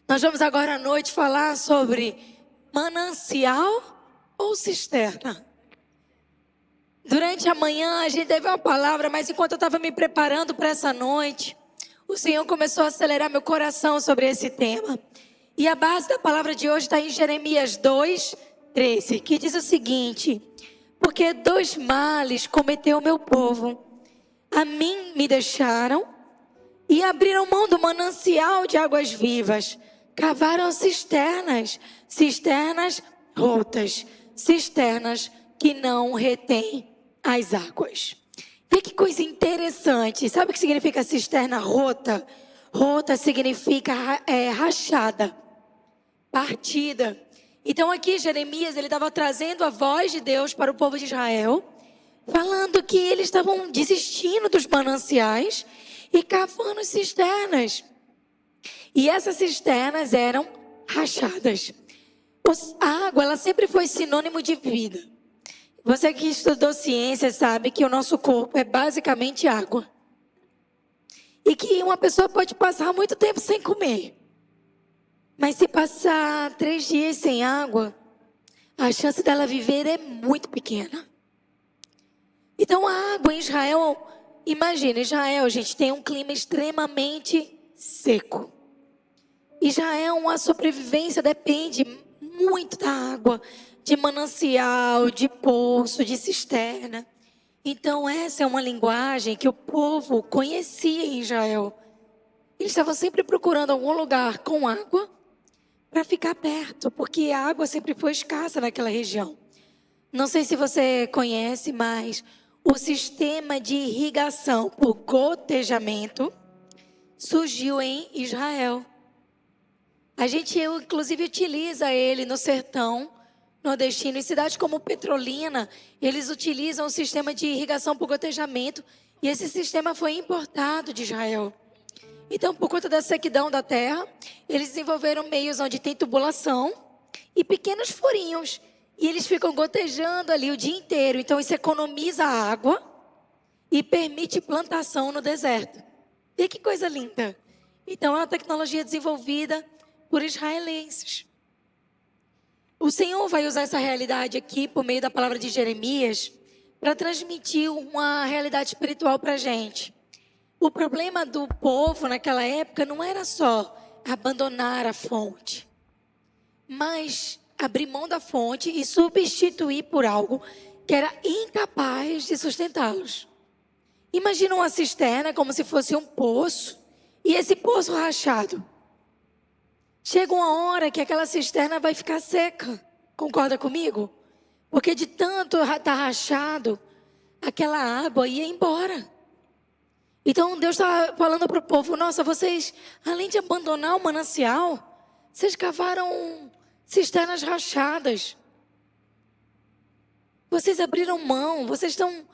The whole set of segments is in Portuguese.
Nós vamos agora à noite falar sobre manancial ou cisterna. Durante a manhã a gente teve uma palavra, mas enquanto eu estava me preparando para essa noite, o Senhor começou a acelerar meu coração sobre esse tema. E a base da palavra de hoje está em Jeremias 2:13, que diz o seguinte: porque dois males cometeu o meu povo. A mim me deixaram e abriram mão do manancial de águas vivas. Cavaram cisternas rotas, cisternas que não retêm as águas. E que coisa interessante. Sabe o que significa cisterna rota? Rota significa rachada, partida. Então aqui Jeremias, ele estava trazendo a voz de Deus para o povo de Israel, falando que eles estavam desistindo dos mananciais e cavando cisternas. E essas cisternas eram rachadas. A água, ela sempre foi sinônimo de vida. Você que estudou ciência sabe que o nosso corpo é basicamente água. E que uma pessoa pode passar muito tempo sem comer. Mas se passar 3 dias sem água, a chance dela viver é muito pequena. Então a água em Israel, imagina, Israel, gente, tem um clima extremamente seco. Israel, a sobrevivência depende muito da água, de manancial, de poço, de cisterna. Então essa é uma linguagem que o povo conhecia em Israel. Eles estavam sempre procurando algum lugar com água para ficar perto, porque a água sempre foi escassa naquela região. Não sei se você conhece, mas o sistema de irrigação por gotejamento surgiu em Israel. A gente, inclusive, utiliza ele no sertão nordestino. Em cidades como Petrolina, eles utilizam o sistema de irrigação por gotejamento. E esse sistema foi importado de Israel. Então, por conta da sequidão da terra, eles desenvolveram meios onde tem tubulação e pequenos furinhos. E eles ficam gotejando ali o dia inteiro. Então, isso economiza a água e permite plantação no deserto. E que coisa linda! Então, é uma tecnologia desenvolvida por israelenses. O Senhor vai usar essa realidade aqui, por meio da palavra de Jeremias, para transmitir uma realidade espiritual para a gente. O problema do povo naquela época não era só abandonar a fonte, mas abrir mão da fonte e substituir por algo que era incapaz de sustentá-los. Imagina uma cisterna como se fosse um poço, e esse poço rachado. Chega uma hora que aquela cisterna vai ficar seca. Concorda comigo? Porque de tanto estar rachado, aquela água ia embora. Então Deus está falando para o povo: nossa, vocês, além de abandonar o manancial, vocês cavaram cisternas rachadas. Vocês abriram mão, vocês estão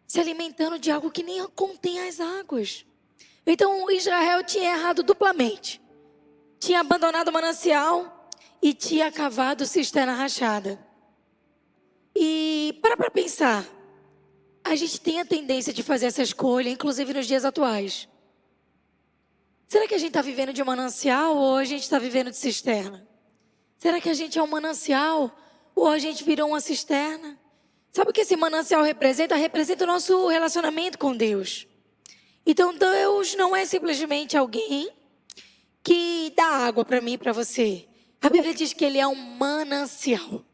se alimentando de algo que nem contém as águas. Então Israel tinha errado duplamente. Tinha abandonado o manancial e tinha cavado cisterna rachada. E para pensar, a gente tem a tendência de fazer essa escolha, inclusive nos dias atuais. Será que a gente está vivendo de manancial ou a gente está vivendo de cisterna? Será que a gente é um manancial ou a gente virou uma cisterna? Sabe o que esse manancial representa? Representa o nosso relacionamento com Deus. Então Deus não é simplesmente alguém que dá água para mim e para você. A Bíblia diz que Ele é um manancial.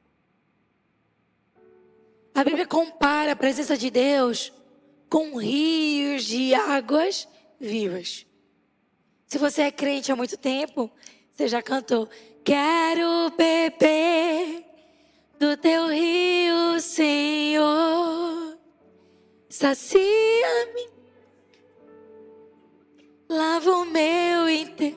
A Bíblia compara a presença de Deus com rios de águas vivas. Se você é crente há muito tempo, você já cantou: quero beber do teu rio, Senhor. Sacia-me, lava o meu inteiro.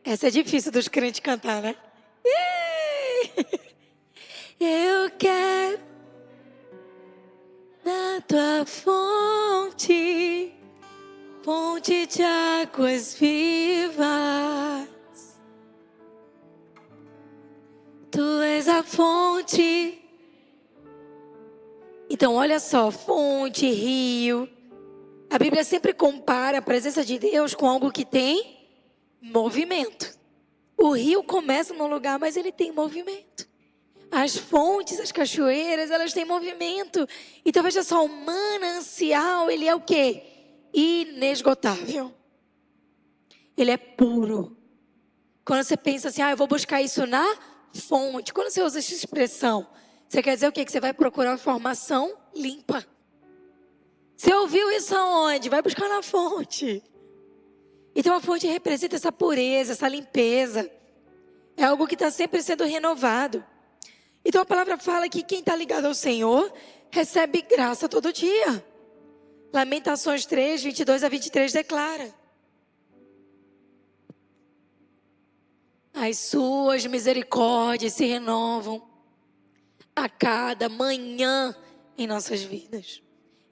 Essa é difícil dos crentes cantar, né? Eu quero da tua fonte, fonte de águas vivas. Tu és a fonte. Então, olha só, fonte, rio. A Bíblia sempre compara a presença de Deus com algo que tem movimento. O rio começa num lugar, mas ele tem movimento. As fontes, as cachoeiras, elas têm movimento. Então veja só, o manancial, ele é o quê? Inesgotável. Ele é puro. Quando você pensa assim, eu vou buscar isso na fonte. Quando você usa essa expressão, você quer dizer o quê? Que você vai procurar uma formação limpa. Você ouviu isso aonde? Vai buscar na fonte. Então a fonte representa essa pureza, essa limpeza. É algo que está sempre sendo renovado. Então a palavra fala que quem está ligado ao Senhor recebe graça todo dia. Lamentações 3, 22 a 23 declara: as suas misericórdias se renovam a cada manhã em nossas vidas.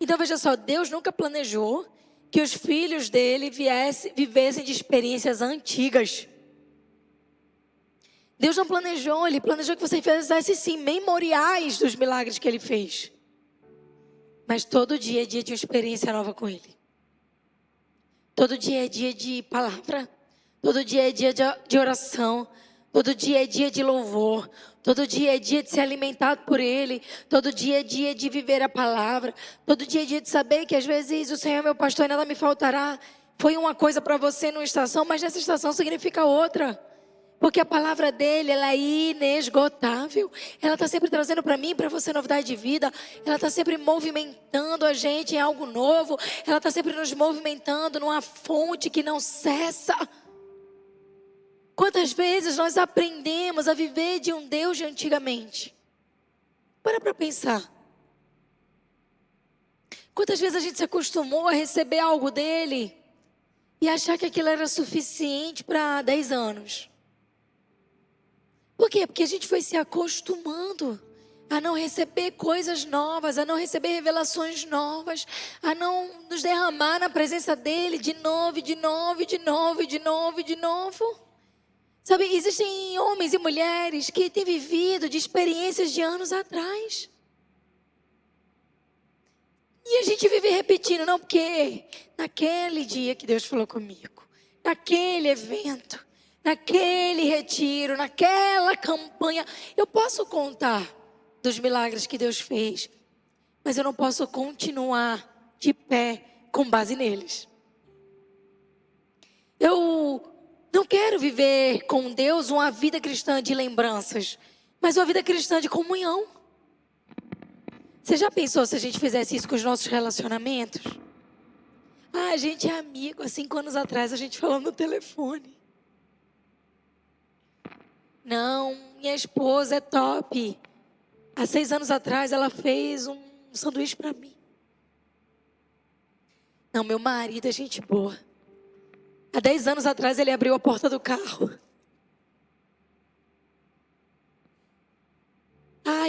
Então veja só, Deus nunca planejou que os filhos dele vivessem de experiências antigas. Deus não planejou, Ele planejou que você fizesse sim memoriais dos milagres que Ele fez. Mas todo dia é dia de uma experiência nova com Ele. Todo dia é dia de palavra. Todo dia é dia de oração. Todo dia é dia de louvor. Todo dia é dia de ser alimentado por Ele. Todo dia é dia de viver a palavra. Todo dia é dia de saber que às vezes o Senhor é meu pastor e nada me faltará. Foi uma coisa para você numa estação, mas nessa estação significa outra. Porque a palavra dele, ela é inesgotável. Ela está sempre trazendo para mim e para você novidade de vida. Ela está sempre movimentando a gente em algo novo. Ela está sempre nos movimentando numa fonte que não cessa. Quantas vezes nós aprendemos a viver de um Deus de antigamente? Para pensar. Quantas vezes a gente se acostumou a receber algo dele e achar que aquilo era suficiente para 10 anos? Por quê? Porque a gente foi se acostumando a não receber coisas novas, a não receber revelações novas, a não nos derramar na presença dele de novo, de novo, de novo, de novo, de novo. Sabe, existem homens e mulheres que têm vivido de experiências de anos atrás. E a gente vive repetindo, não, porque naquele dia que Deus falou comigo, naquele evento, naquele retiro, naquela campanha, eu posso contar dos milagres que Deus fez, mas eu não posso continuar de pé com base neles. Eu não quero viver com Deus uma vida cristã de lembranças, mas uma vida cristã de comunhão. Você já pensou se a gente fizesse isso com os nossos relacionamentos? A gente é amigo, há 5 anos atrás a gente falou no telefone. Não, minha esposa é top. Há 6 anos atrás ela fez um sanduíche para mim. Não, meu marido é gente boa. Há 10 anos atrás ele abriu a porta do carro.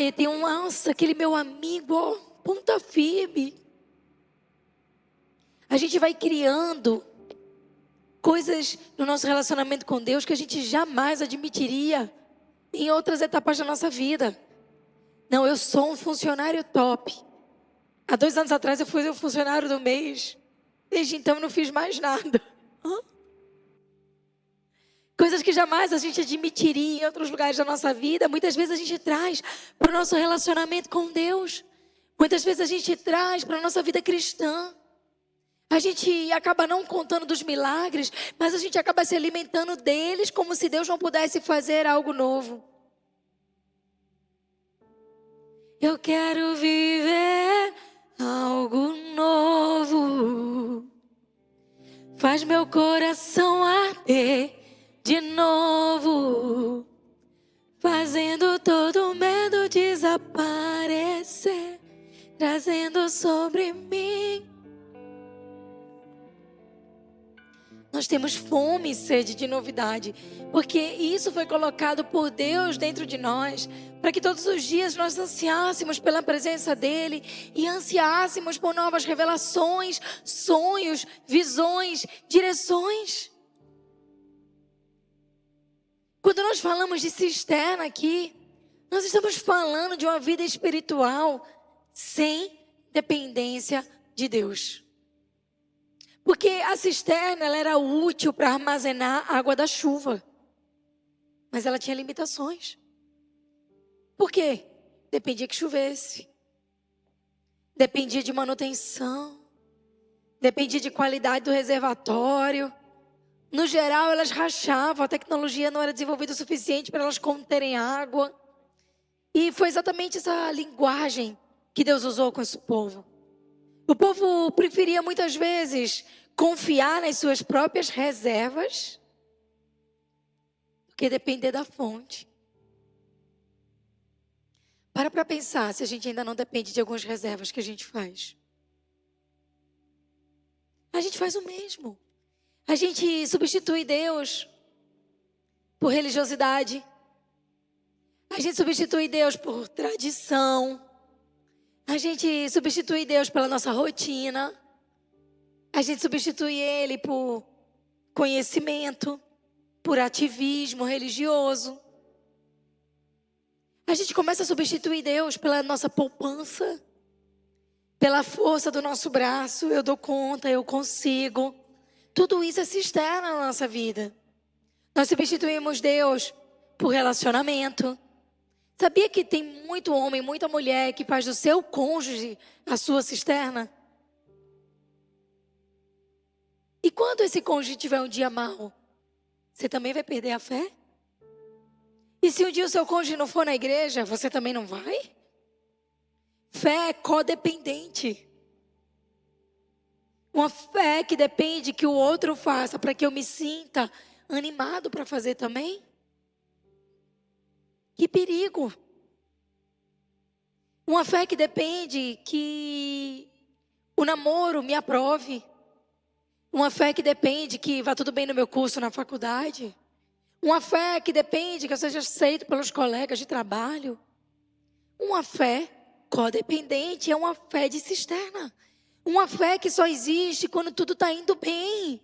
E tem aquele meu amigo, ponta firme. A gente vai criando coisas no nosso relacionamento com Deus que a gente jamais admitiria em outras etapas da nossa vida. Não, eu sou um funcionário top. Há 2 anos atrás eu fui o funcionário do mês. Desde então eu não fiz mais nada. Coisas que jamais a gente admitiria em outros lugares da nossa vida. Muitas vezes a gente traz para o nosso relacionamento com Deus. Muitas vezes a gente traz para a nossa vida cristã. A gente acaba não contando dos milagres, mas a gente acaba se alimentando deles como se Deus não pudesse fazer algo novo. Eu quero viver algo novo. Faz meu coração arder de novo. Fazendo todo medo desaparecer. Trazendo sobre mim. Nós temos fome e sede de novidade, porque isso foi colocado por Deus dentro de nós, para que todos os dias nós ansiássemos pela presença dEle e ansiássemos por novas revelações, sonhos, visões, direções. Quando nós falamos de cisterna aqui, nós estamos falando de uma vida espiritual sem dependência de Deus. Porque a cisterna ela era útil para armazenar a água da chuva. Mas ela tinha limitações. Por quê? Dependia que chovesse. Dependia de manutenção. Dependia de qualidade do reservatório. No geral, elas rachavam. A tecnologia não era desenvolvida o suficiente para elas conterem água. E foi exatamente essa linguagem que Deus usou com esse povo. O povo preferia muitas vezes confiar nas suas próprias reservas do que depender da fonte. Para pensar se a gente ainda não depende de algumas reservas que a gente faz. A gente faz o mesmo. A gente substitui Deus por religiosidade. A gente substitui Deus por tradição. A gente substitui Deus pela nossa rotina. A gente substitui Ele por conhecimento, por ativismo religioso. A gente começa a substituir Deus pela nossa poupança, pela força do nosso braço. Eu dou conta, eu consigo. Tudo isso é cisterna na nossa vida. Nós substituímos Deus por relacionamento. Sabia que tem muito homem, muita mulher que faz do seu cônjuge a sua cisterna? E quando esse cônjuge tiver um dia mau, você também vai perder a fé? E se um dia o seu cônjuge não for na igreja, você também não vai? Fé é codependente. Uma fé que depende que o outro faça para que eu me sinta animado para fazer também. Que perigo. Uma fé que depende que o namoro me aprove. Uma fé que depende que vá tudo bem no meu curso na faculdade. Uma fé que depende que eu seja aceito pelos colegas de trabalho. Uma fé codependente é uma fé de cisterna. Uma fé que só existe quando tudo está indo bem.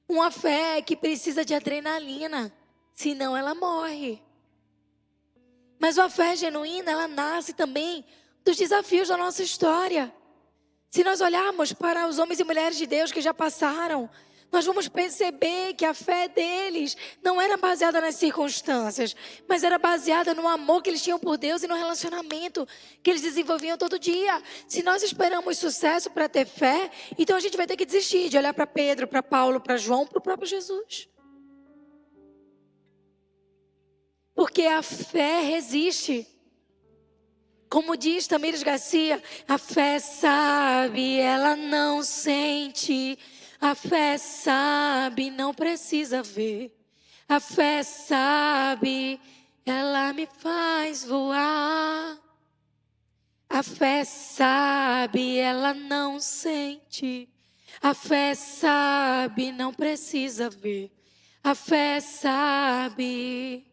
Uma fé que precisa de adrenalina, senão ela morre. Mas uma fé genuína, ela nasce também dos desafios da nossa história. Se nós olharmos para os homens e mulheres de Deus que já passaram, nós vamos perceber que a fé deles não era baseada nas circunstâncias, mas era baseada no amor que eles tinham por Deus e no relacionamento que eles desenvolviam todo dia. Se nós esperamos sucesso para ter fé, então a gente vai ter que desistir de olhar para Pedro, para Paulo, para João, para o próprio Jesus. Porque a fé resiste. Como diz Tamires Garcia, a fé sabe, ela não sente. A fé sabe, não precisa ver. A fé sabe, ela me faz voar. A fé sabe, ela não sente. A fé sabe, não precisa ver. A fé sabe.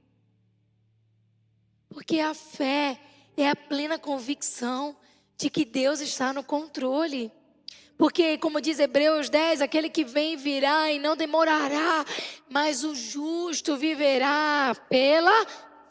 Porque a fé é a plena convicção de que Deus está no controle. Porque, como diz Hebreus 10, aquele que vem virá e não demorará, mas o justo viverá pela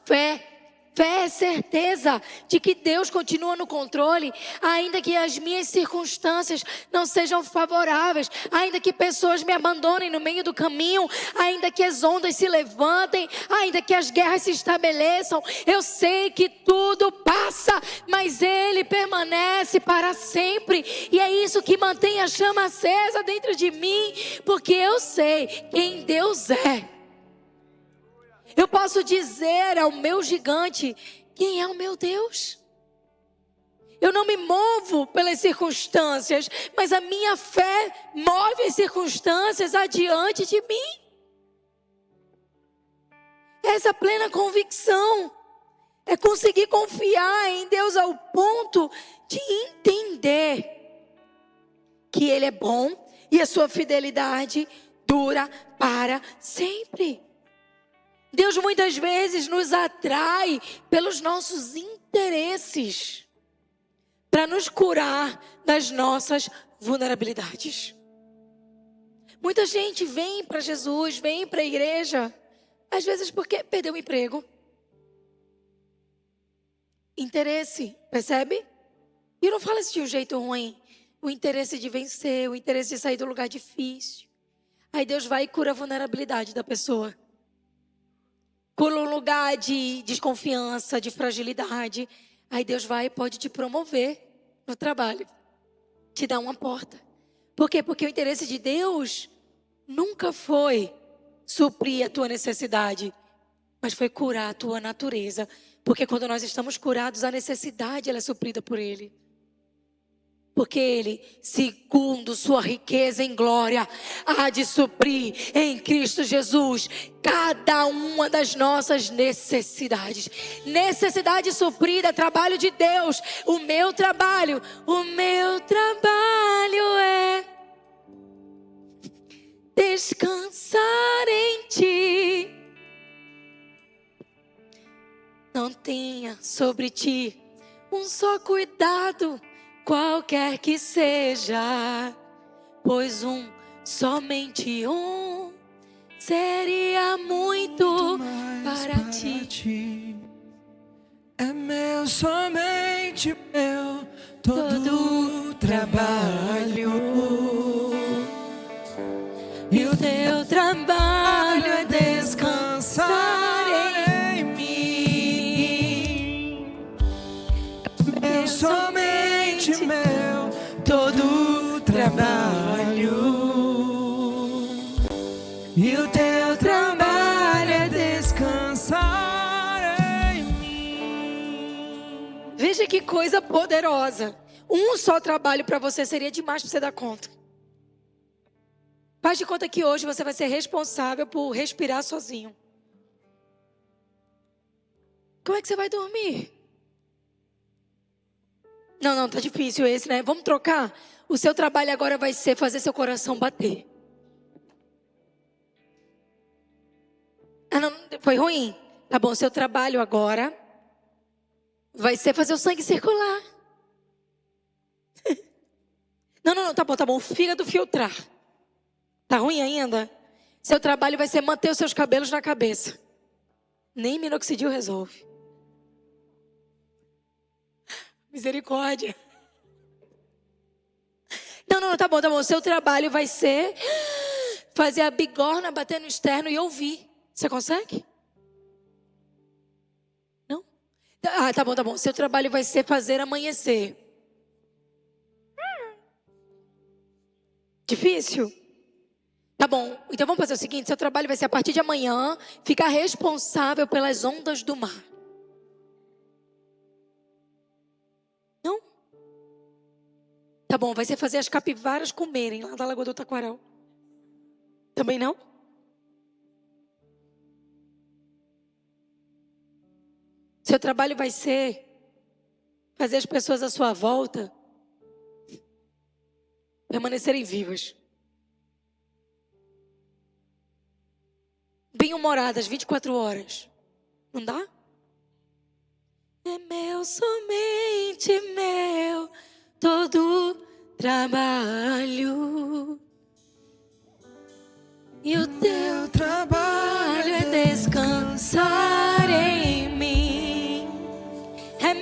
fé. Fé é certeza de que Deus continua no controle, ainda que as minhas circunstâncias não sejam favoráveis, ainda que pessoas me abandonem no meio do caminho, ainda que as ondas se levantem, ainda que as guerras se estabeleçam. Eu sei que tudo passa, mas Ele permanece para sempre. E é isso que mantém a chama acesa dentro de mim, porque eu sei quem Deus é. Eu posso dizer ao meu gigante quem é o meu Deus. Eu não me movo pelas circunstâncias, mas a minha fé move as circunstâncias adiante de mim. Essa plena convicção é conseguir confiar em Deus ao ponto de entender que Ele é bom e a sua fidelidade dura para sempre. Deus muitas vezes nos atrai pelos nossos interesses para nos curar das nossas vulnerabilidades. Muita gente vem para Jesus, vem para a igreja, às vezes porque perdeu o emprego. Interesse, percebe? E eu não falo isso de um jeito ruim, o interesse de vencer, o interesse de sair do lugar difícil. Aí Deus vai e cura a vulnerabilidade da pessoa. Cura um lugar de desconfiança, de fragilidade. Aí Deus vai e pode te promover no trabalho. Te dar uma porta. Por quê? Porque o interesse de Deus nunca foi suprir a tua necessidade, mas foi curar a tua natureza. Porque quando nós estamos curados, a necessidade ela é suprida por Ele. Porque Ele, segundo sua riqueza em glória, há de suprir em Cristo Jesus cada uma das nossas necessidades. Necessidade suprida, trabalho de Deus. O meu trabalho é descansar em Ti. Não tenha sobre Ti um só cuidado, qualquer que seja, pois somente um, seria muito para ti. É meu, somente meu, todo o trabalho. E o teu trabalho é descansar em mim. É somente meu, todo o trabalho. E o teu trabalho é descansar em mim. Veja que coisa poderosa. Um só trabalho para você seria demais para você dar conta. Faz de conta que hoje você vai ser responsável por respirar sozinho. Como é que você vai dormir? Não, tá difícil esse, né? Vamos trocar? O seu trabalho agora vai ser fazer seu coração bater. Ah, não, foi ruim? Tá bom, seu trabalho agora vai ser fazer o sangue circular. Não, tá bom, o fígado filtrar. Tá ruim ainda? Seu trabalho vai ser manter os seus cabelos na cabeça. Nem minoxidil resolve. Misericórdia. Não, tá bom. Seu trabalho vai ser fazer a bigorna bater no externo e ouvir. Você consegue? Não? Ah, tá bom. Seu trabalho vai ser fazer amanhecer. Difícil? Tá bom, então vamos fazer o seguinte, seu trabalho vai ser a partir de amanhã, ficar responsável pelas ondas do mar. Não? Tá bom, vai ser fazer as capivaras comerem lá da Lagoa do Taquaral. Também não? Seu trabalho vai ser fazer as pessoas à sua volta permanecerem vivas. Bem-humoradas 24 horas. Não dá? É meu, somente meu, todo trabalho. E o teu trabalho é descansar em mim. É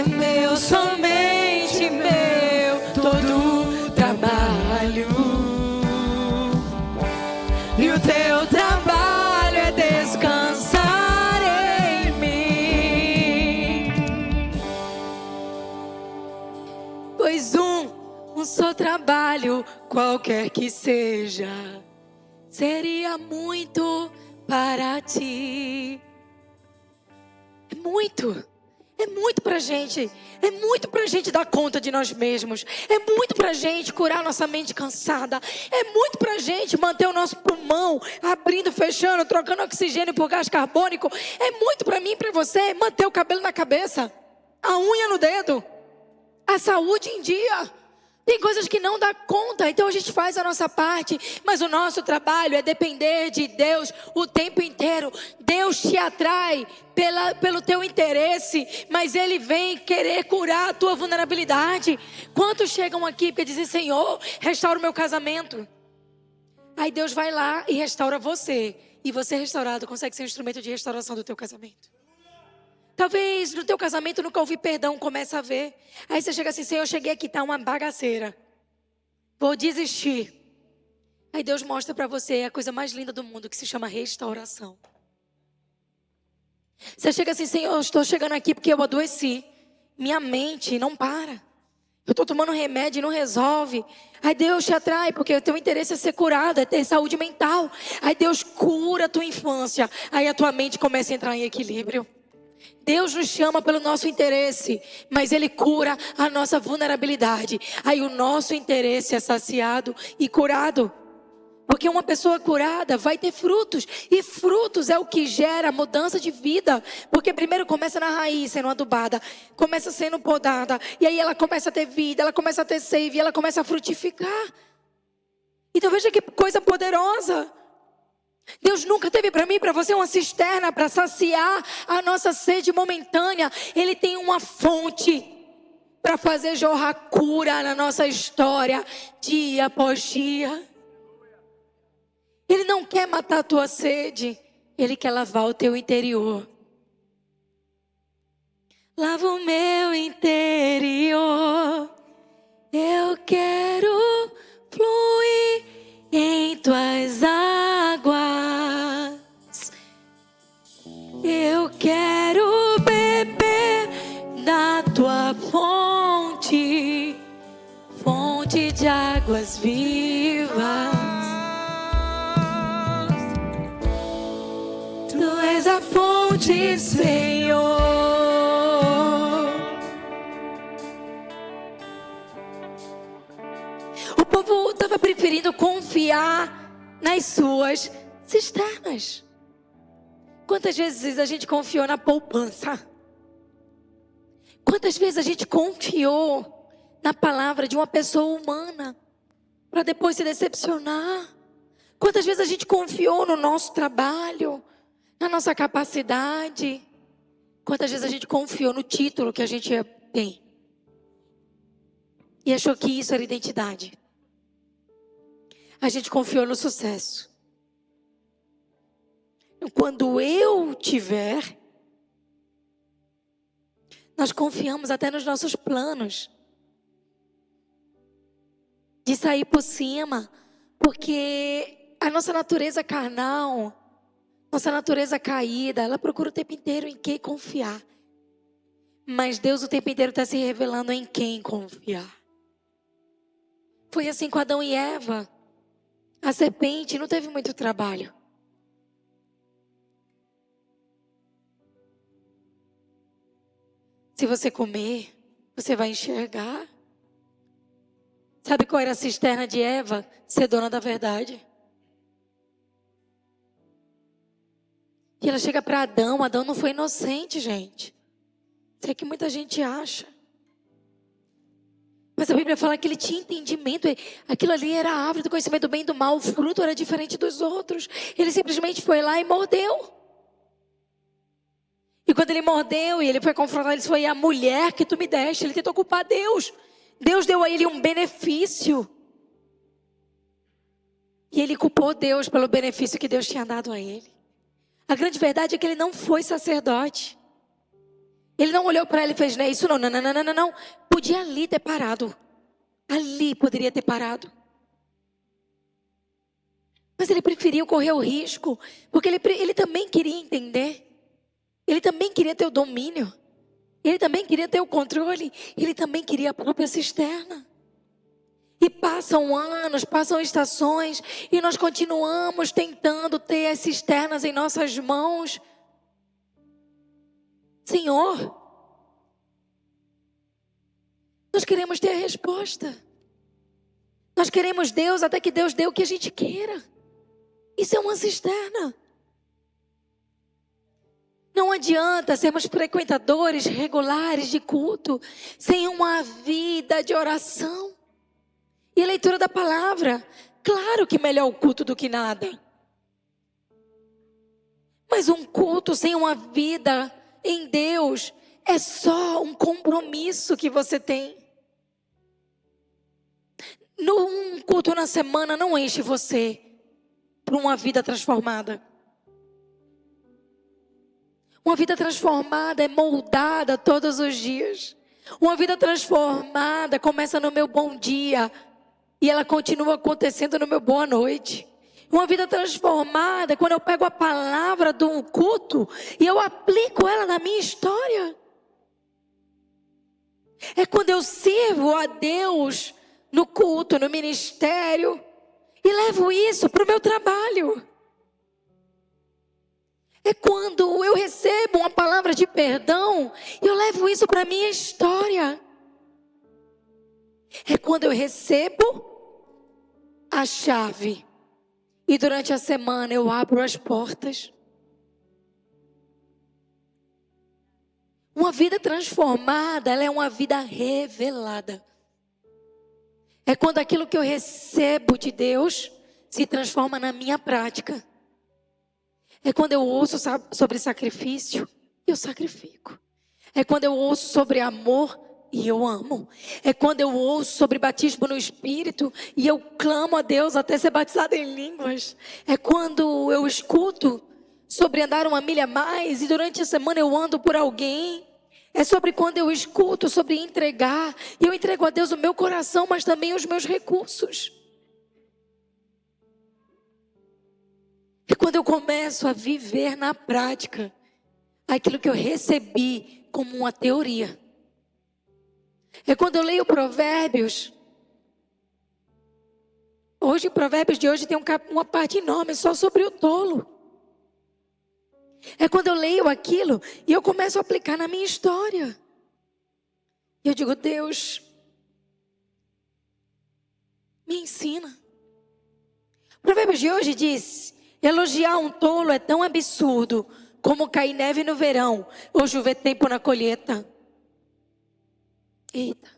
meu, somente meu, todo trabalho. E o teu trabalho é descansar em mim. Pois um só trabalho, qualquer que seja, seria muito para ti. É muito pra gente. É muito pra gente dar conta de nós mesmos. É muito pra gente curar nossa mente cansada. É muito pra gente manter o nosso pulmão abrindo, fechando, trocando oxigênio por gás carbônico. É muito pra mim e pra você manter o cabelo na cabeça, a unha no dedo, a saúde em dia. Tem coisas que não dá conta, então a gente faz a nossa parte, mas o nosso trabalho é depender de Deus o tempo inteiro. Deus te atrai pelo teu interesse, mas Ele vem querer curar a tua vulnerabilidade. Quantos chegam aqui para dizer: Senhor, restaura o meu casamento? Aí Deus vai lá e restaura você, e você restaurado consegue ser um instrumento de restauração do teu casamento. Talvez no teu casamento nunca ouvi perdão, começa a ver. Aí você chega assim, Senhor, eu cheguei aqui, tá uma bagaceira. Vou desistir. Aí Deus mostra para você a coisa mais linda do mundo, que se chama restauração. Você chega assim, Senhor, eu estou chegando aqui porque eu adoeci. Minha mente não para. Eu estou tomando remédio e não resolve. Aí Deus te atrai, porque o teu interesse é ser curado, é ter saúde mental. Aí Deus cura a tua infância. Aí a tua mente começa a entrar em equilíbrio. Deus nos chama pelo nosso interesse, mas Ele cura a nossa vulnerabilidade. Aí o nosso interesse é saciado e curado. Porque uma pessoa curada vai ter frutos. E frutos é o que gera mudança de vida. Porque primeiro começa na raiz, sendo adubada. Começa sendo podada. E aí ela começa a ter vida, ela começa a ter seiva, ela começa a frutificar. Então veja que coisa poderosa. Deus nunca teve para mim e para você uma cisterna para saciar a nossa sede momentânea. Ele tem uma fonte para fazer jorrar cura na nossa história, dia após dia. Ele não quer matar a tua sede, Ele quer lavar o teu interior. Lava o meu interior, eu quero fluir em tuas águas. Eu quero beber da tua fonte, fonte de águas vivas. Tu és a fonte, Senhor. O povo estava preferindo confiar nas suas cisternas. Quantas vezes a gente confiou na poupança? Quantas vezes a gente confiou na palavra de uma pessoa humana para depois se decepcionar? Quantas vezes a gente confiou no nosso trabalho, na nossa capacidade? Quantas vezes a gente confiou no título que a gente tem e achou que isso era identidade? A gente confiou no sucesso. Quando eu tiver, nós confiamos até nos nossos planos de sair por cima, porque a nossa natureza carnal, nossa natureza caída, ela procura o tempo inteiro em quem confiar. Mas Deus o tempo inteiro está se revelando em quem confiar. Foi assim com Adão e Eva. A serpente não teve muito trabalho. Se você comer, você vai enxergar. Sabe qual era a cisterna de Eva? Ser dona da verdade. E ela chega para Adão. Adão não foi inocente, gente. Isso é que muita gente acha. Mas a Bíblia fala que ele tinha entendimento. Aquilo ali era a árvore do conhecimento do bem e do mal. O fruto era diferente dos outros. Ele simplesmente foi lá e mordeu. E quando ele mordeu e ele foi confrontado, ele disse: foi a mulher que tu me deste. Ele tentou culpar Deus. Deus deu a ele um benefício. E ele culpou Deus pelo benefício que Deus tinha dado a ele. A grande verdade é que ele não foi sacerdote. Ele não olhou para ela e fez: não é isso não, não. Podia ali ter parado. Ali poderia ter parado. Mas ele preferiu correr o risco, porque ele também queria entender. Ele também queria ter o domínio. Ele também queria ter o controle. Ele também queria a própria cisterna. E passam anos, passam estações, e nós continuamos tentando ter as cisternas em nossas mãos. Senhor, nós queremos ter a resposta. Nós queremos Deus até que Deus dê o que a gente queira. Isso é uma cisterna. Não adianta sermos frequentadores regulares de culto sem uma vida de oração e leitura da palavra. Claro que melhor o culto do que nada. Mas um culto sem uma vida em Deus é só um compromisso que você tem. Um culto na semana não enche você para uma vida transformada. Uma vida transformada é moldada todos os dias. Uma vida transformada começa no meu bom dia e ela continua acontecendo no meu boa noite. Uma vida transformada é quando eu pego a palavra de um culto e eu aplico ela na minha história. É quando eu sirvo a Deus no culto, no ministério e levo isso para o meu trabalho. É quando eu recebo uma palavra de perdão e eu levo isso para a minha história. É quando eu recebo a chave e durante a semana eu abro as portas. Uma vida transformada, ela é uma vida revelada. É quando aquilo que eu recebo de Deus se transforma na minha prática. É quando eu ouço sobre sacrifício, eu sacrifico. É quando eu ouço sobre amor e eu amo. É quando eu ouço sobre batismo no Espírito e eu clamo a Deus até ser batizado em línguas. É quando eu escuto sobre andar uma milha a mais e durante a semana eu ando por alguém. É sobre quando eu escuto sobre entregar e eu entrego a Deus o meu coração, mas também os meus recursos. É quando eu começo a viver na prática aquilo que eu recebi como uma teoria. É quando eu leio Provérbios. Hoje, Provérbios de hoje tem uma parte enorme só sobre o tolo. É quando eu leio aquilo e eu começo a aplicar na minha história. E eu digo, Deus, me ensina. Provérbios de hoje diz: elogiar um tolo é tão absurdo como cair neve no verão ou chover tempo na colheita. Eita,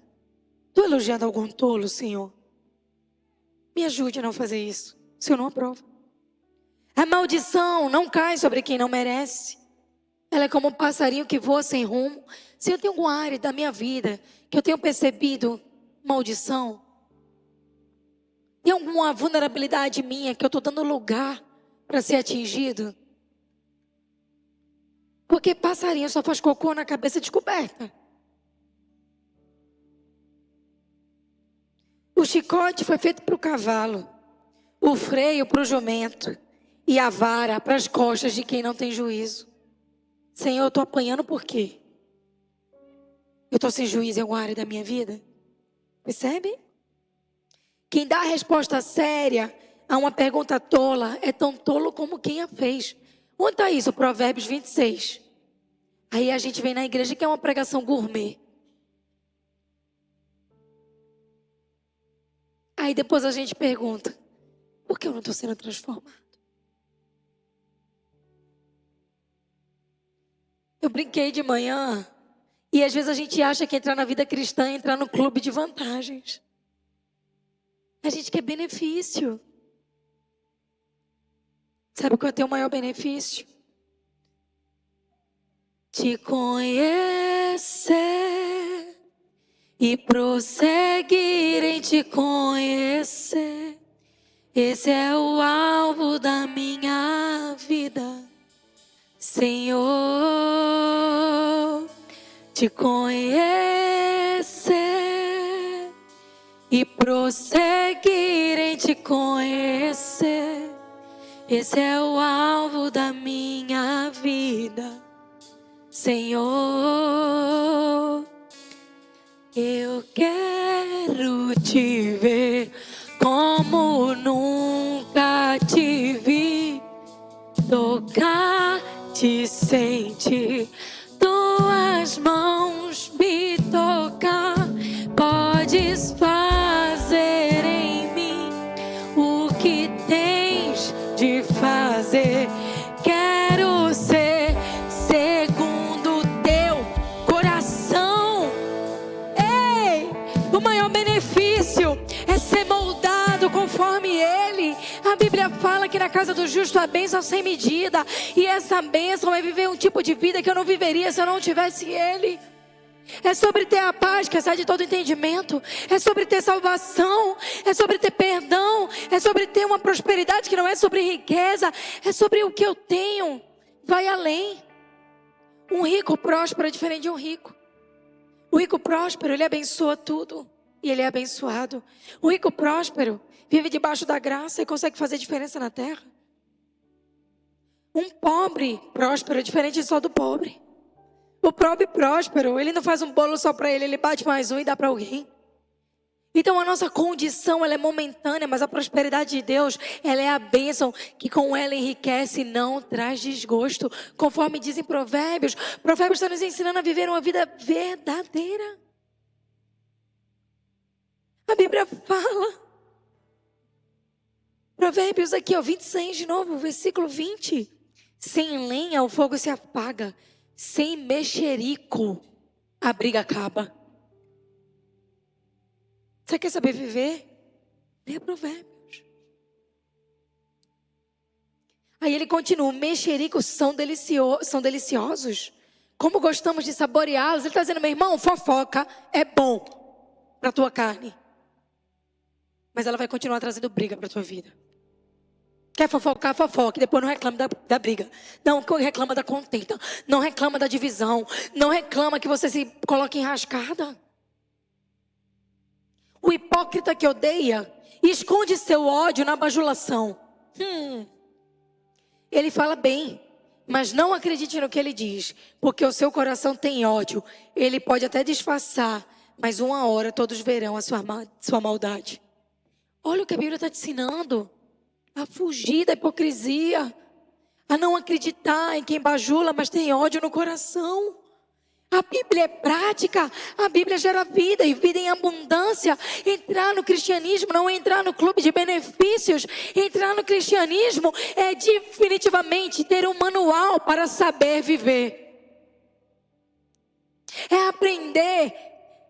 estou elogiando algum tolo, Senhor? Me ajude a não fazer isso. O Senhor não aprova. A maldição não cai sobre quem não merece. Ela é como um passarinho que voa sem rumo. Se eu tenho alguma área da minha vida que eu tenho percebido maldição, tem alguma vulnerabilidade minha que eu estou dando lugar para ser atingido? Porque passarinho só faz cocô na cabeça descoberta. O chicote foi feito para o cavalo, o freio para o jumento e a vara para as costas de quem não tem juízo. Senhor, eu estou apanhando por quê? Eu estou sem juízo em alguma área da minha vida? Percebe? Quem dá a resposta séria a uma pergunta tola é tão tolo como quem a fez. Onde está isso? Provérbios 26. Aí a gente vem na igreja que é uma pregação gourmet. Aí depois a gente pergunta, por que eu não estou sendo transformado? Eu brinquei de manhã e às vezes a gente acha que entrar na vida cristã é entrar no clube de vantagens. A gente quer benefício. Sabe qual é o teu maior benefício? Te conhecer e prosseguir em te conhecer. Esse é o alvo da minha vida, Senhor. Te conhecer e prosseguir em te conhecer. Esse é o alvo da minha vida, Senhor. Eu quero te ver como nunca te vi, tocar, te sentir, tuas mãos me tocar. Podes fazer em mim o que tens de fazer. Quero ser segundo teu coração. Ei, o maior benefício é ser moldado conforme Ele. A Bíblia fala que na casa do justo há bênção sem medida. E essa bênção é viver um tipo de vida que eu não viveria se eu não tivesse Ele. É sobre ter a paz que excede todo entendimento. É sobre ter salvação. É sobre ter perdão. É sobre ter uma prosperidade que não é sobre riqueza. É sobre o que eu tenho. Vai além. Um rico próspero é diferente de um rico. O rico próspero, ele abençoa tudo e ele é abençoado. O rico próspero vive debaixo da graça e consegue fazer diferença na terra. Um pobre próspero é diferente só do pobre. O pobre próspero, ele não faz um bolo só para ele bate mais um e dá para alguém. Então a nossa condição, ela é momentânea, mas a prosperidade de Deus, ela é a bênção que com ela enriquece e não traz desgosto. Conforme dizem Provérbios, Provérbios está nos ensinando a viver uma vida verdadeira. A Bíblia fala, Provérbios aqui, 26 de novo, versículo 20. Sem lenha o fogo se apaga, sem mexerico a briga acaba. Você quer saber viver? Leia Provérbios. Aí ele continua, mexericos são deliciosos. Como gostamos de saboreá-los. Ele está dizendo, meu irmão, fofoca é bom para a tua carne. Mas ela vai continuar trazendo briga para a tua vida. Quer fofocar, fofoca. Depois não reclama da briga. Não reclama da contenda. Não reclama da divisão. Não reclama que você se coloque em rascada. O hipócrita que odeia esconde seu ódio na bajulação. Ele fala bem, mas não acredite no que ele diz, porque o seu coração tem ódio. Ele pode até disfarçar, mas uma hora todos verão a sua maldade. Olha o que a Bíblia está te ensinando. A fugir da hipocrisia. A não acreditar em quem bajula, mas tem ódio no coração. A Bíblia é prática, a Bíblia gera vida e vida em abundância. Entrar no cristianismo não é entrar no clube de benefícios. Entrar no cristianismo é definitivamente ter um manual para saber viver. É aprender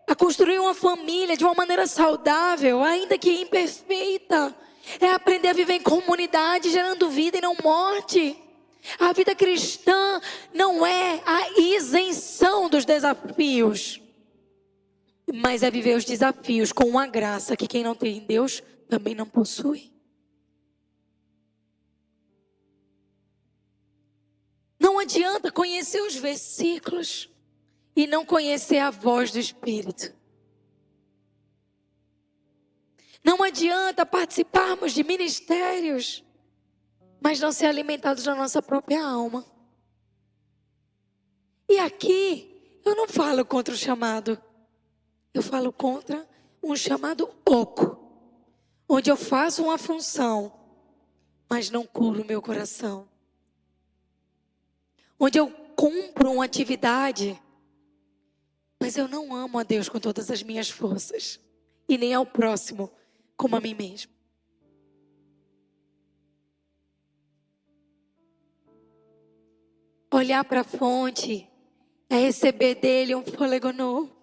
a construir uma família de uma maneira saudável, ainda que imperfeita. É aprender a viver em comunidade, gerando vida e não morte. A vida cristã não é a isenção dos desafios, mas é viver os desafios com uma graça que quem não tem em Deus também não possui. Não adianta conhecer os versículos e não conhecer a voz do Espírito. Não adianta participarmos de ministérios, mas não ser alimentados da nossa própria alma. E aqui, eu não falo contra o chamado. Eu falo contra um chamado oco. Onde eu faço uma função, mas não curo o meu coração. Onde eu cumpro uma atividade, mas eu não amo a Deus com todas as minhas forças. E nem ao próximo como a mim mesmo. Olhar para a fonte é receber dele um fôlego novo.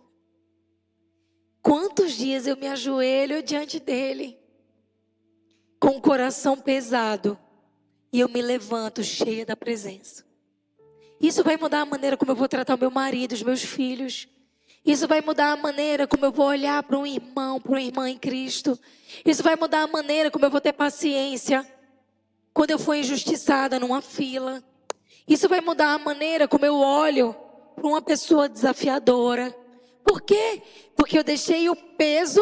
Quantos dias eu me ajoelho diante dele com o coração pesado e eu me levanto cheia da presença. Isso vai mudar a maneira como eu vou tratar o meu marido, os meus filhos. Isso vai mudar a maneira como eu vou olhar para um irmão, para uma irmã em Cristo. Isso vai mudar a maneira como eu vou ter paciência quando eu for injustiçada numa fila. Isso vai mudar a maneira como eu olho para uma pessoa desafiadora. Por quê? Porque eu deixei o peso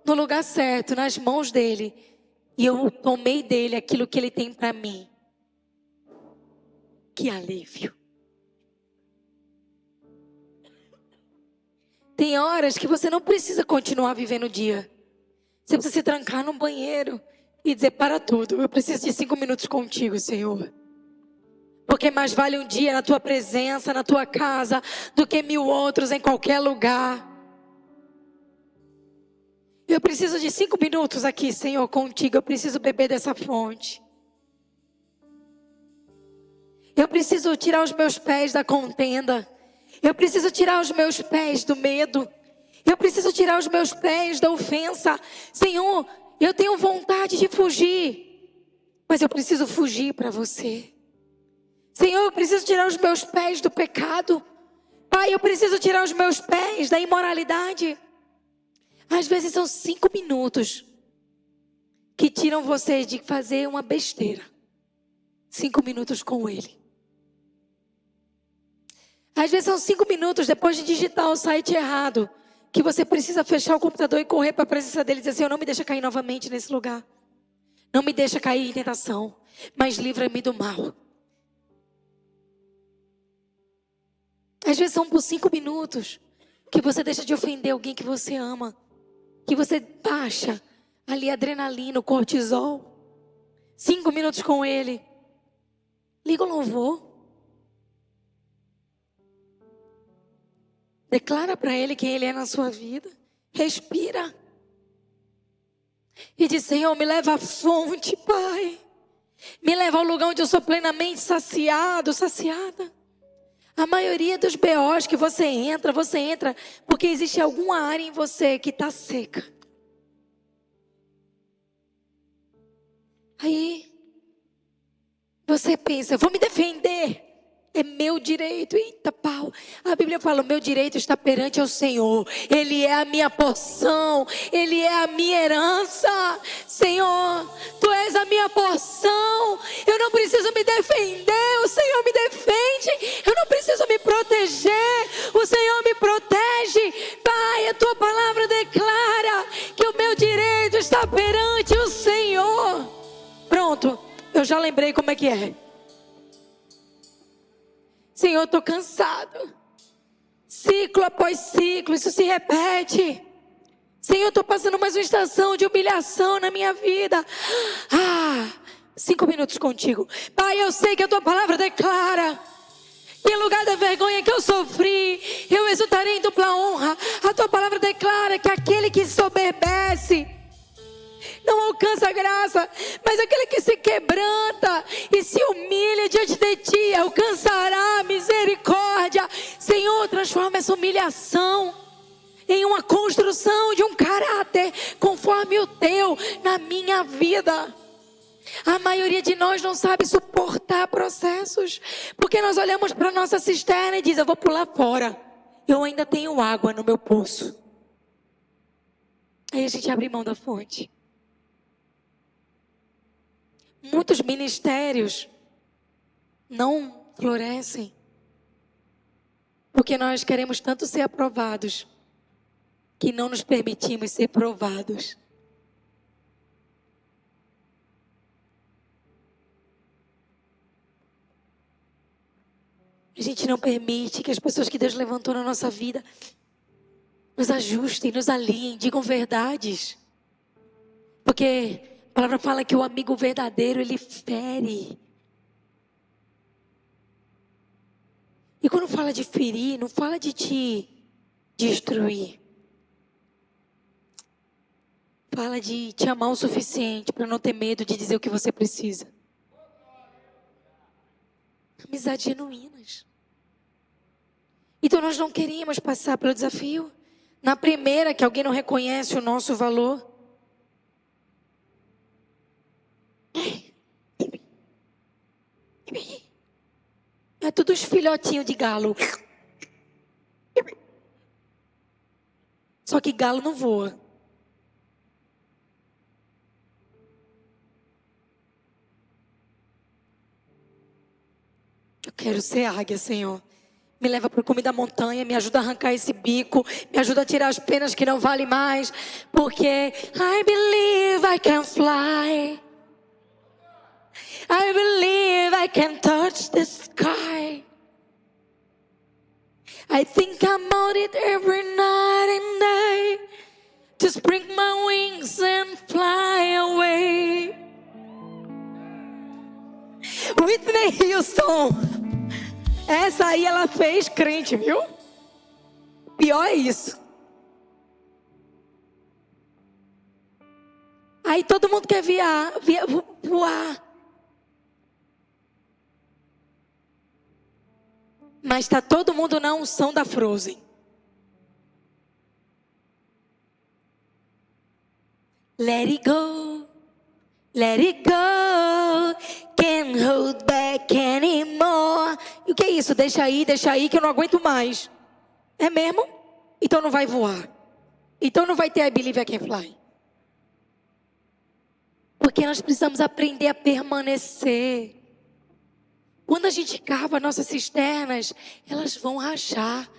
no lugar certo, nas mãos dele. E eu tomei dele aquilo que ele tem para mim. Que alívio. Tem horas que você não precisa continuar vivendo o dia. Você precisa se trancar no banheiro e dizer, para tudo, eu preciso de 5 minutos contigo, Senhor. Porque mais vale um dia na tua presença, na tua casa, do que 1000 outros em qualquer lugar. Eu preciso de 5 minutos aqui, Senhor, contigo. Eu preciso beber dessa fonte. Eu preciso tirar os meus pés da contenda. Eu preciso tirar os meus pés do medo. Eu preciso tirar os meus pés da ofensa. Senhor, eu tenho vontade de fugir, mas eu preciso fugir para você. Senhor, eu preciso tirar os meus pés do pecado. Pai, eu preciso tirar os meus pés da imoralidade. Às vezes são 5 minutos que tiram você de fazer uma besteira. 5 minutos com Ele. Às vezes são 5 minutos depois de digitar o site errado, que você precisa fechar o computador e correr para a presença dele e dizer: Senhor, não me deixa cair novamente nesse lugar. Não me deixa cair em tentação, mas livra-me do mal. Às vezes são por 5 minutos que você deixa de ofender alguém que você ama, que você baixa ali a adrenalina, o cortisol. 5 minutos com ele. Liga o louvor. Declara para ele quem ele é na sua vida. Respira. E diz: Senhor, me leva à fonte, Pai. Me leva ao lugar onde eu sou plenamente saciado, saciada. A maioria dos BOs que você entra porque existe alguma área em você que está seca. Aí você pensa: eu vou me defender. É meu direito. Eita pau. A Bíblia fala: o meu direito está perante ao Senhor. Ele é a minha porção. Ele é a minha herança. Senhor, Tu és a minha porção. Eu não preciso me defender. O Senhor me defende. Eu não preciso me proteger. O Senhor me protege. Pai, a Tua palavra declara que o meu direito está perante o Senhor. Pronto. Eu já lembrei como é que é. Senhor, eu estou cansado. Ciclo após ciclo, isso se repete. Senhor, eu estou passando mais uma estação de humilhação na minha vida. 5 minutos contigo. Pai, eu sei que a Tua palavra declara que em lugar da vergonha que eu sofri, eu exultarei em dupla honra. A Tua palavra declara que aquele que soberbece não alcança graça, mas aquele que se quebranta e se humilha diante de Ti alcançará misericórdia. Senhor, transforma essa humilhação em uma construção de um caráter conforme o Teu na minha vida. A maioria de nós não sabe suportar processos, porque nós olhamos para a nossa cisterna e diz: eu vou pular fora, eu ainda tenho água no meu poço. Aí a gente abre mão da fonte. Muitos ministérios não florescem porque nós queremos tanto ser aprovados que não nos permitimos ser provados. A gente não permite que as pessoas que Deus levantou na nossa vida nos ajustem, nos aliem, digam verdades. Porque a palavra fala que o amigo verdadeiro, ele fere. E quando fala de ferir, não fala de te destruir. Fala de te amar o suficiente para não ter medo de dizer o que você precisa. Amizades genuínas. Então nós não queríamos passar pelo desafio. Na primeira que alguém não reconhece o nosso valor. É tudo os filhotinhos de galo. Só que galo não voa. Eu quero ser águia, Senhor. Me leva para o cume da montanha, me ajuda a arrancar esse bico, me ajuda a tirar as penas que não valem mais, porque I believe I can fly. I believe I can touch the sky. I think I'm on it every night and day. To spread my wings and fly away. Whitney Houston. Essa aí ela fez crente, viu? Pior é isso. Aí todo mundo quer voar. Mas está todo mundo na unção da Frozen. Let it go. Let it go. Can't hold back anymore. E o que é isso? Deixa aí que eu não aguento mais. É mesmo? Então não vai voar. Então não vai ter I believe I can fly. Porque nós precisamos aprender a permanecer. Quando a gente cava nossas cisternas, elas vão rachar.